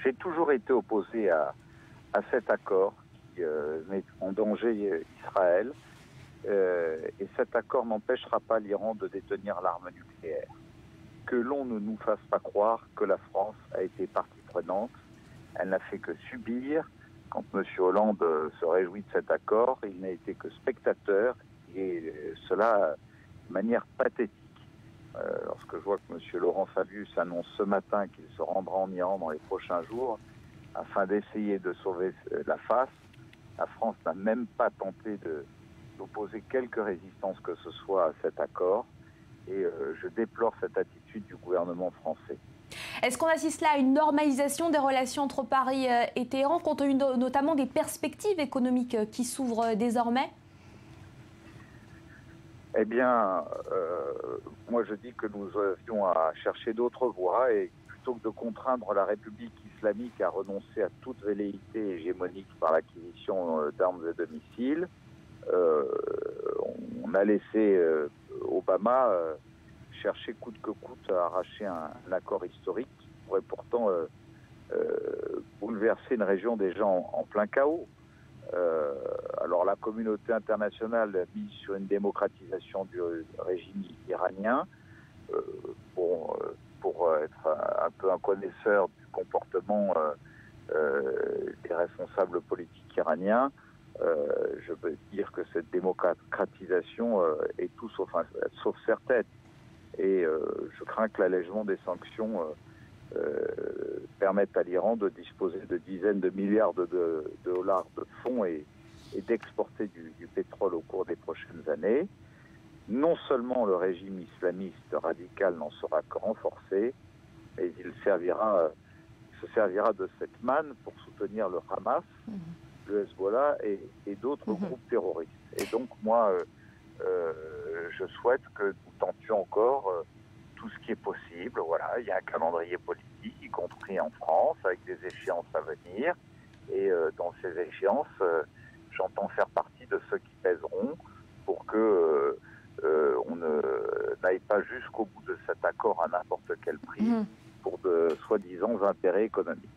J'ai toujours été opposé à cet accord qui met en danger Israël. Et cet accord n'empêchera pas l'Iran de détenir l'arme nucléaire. Que l'on ne nous fasse pas croire que la France a été partie prenante. Elle n'a fait que subir. Quand M. Hollande se réjouit de cet accord, il n'a été que spectateur, et cela de manière pathétique. Lorsque je vois que M. Laurent Fabius annonce ce matin qu'il se rendra en Iran dans les prochains jours afin d'essayer de sauver la face, la France n'a même pas tenté d'opposer quelque résistance que ce soit à cet accord, et je déplore cette attitude du gouvernement français. Est-ce qu'on assiste là à une normalisation des relations entre Paris et Téhéran, compte tenu notamment des perspectives économiques qui s'ouvrent désormais ? Eh bien, moi je dis que nous avions à chercher d'autres voies, et plutôt que de contraindre la République islamique à renoncer à toute velléité hégémonique par l'acquisition d'armes et de missiles, on a laissé Obama chercher coûte que coûte à arracher un accord historique qui pourrait pourtant bouleverser une région déjà en plein chaos. Alors la communauté internationale mise sur une démocratisation du régime iranien. Pour être un peu un connaisseur du comportement des responsables politiques iraniens, je peux dire que cette démocratisation est tout sauf certaine. Et je crains que l'allègement des sanctions permette à l'Iran de disposer de dizaines de milliards de dollars de fonds et d'exporter du pétrole au cours des prochaines années. Non seulement le régime islamiste radical n'en sera que renforcé, mais il se servira de cette manne pour soutenir le Hamas, le Hezbollah et d'autres groupes terroristes. Et donc moi, je souhaite que nous tentions encore tout ce qui est possible. Voilà, il y a un calendrier politique, y compris en France, avec des échéances à venir. Et dans ces échéances, j'entends faire partie de ceux qui pèseront pour que on n'aille pas jusqu'au bout de cet accord à n'importe quel prix pour de soi-disant intérêts économiques.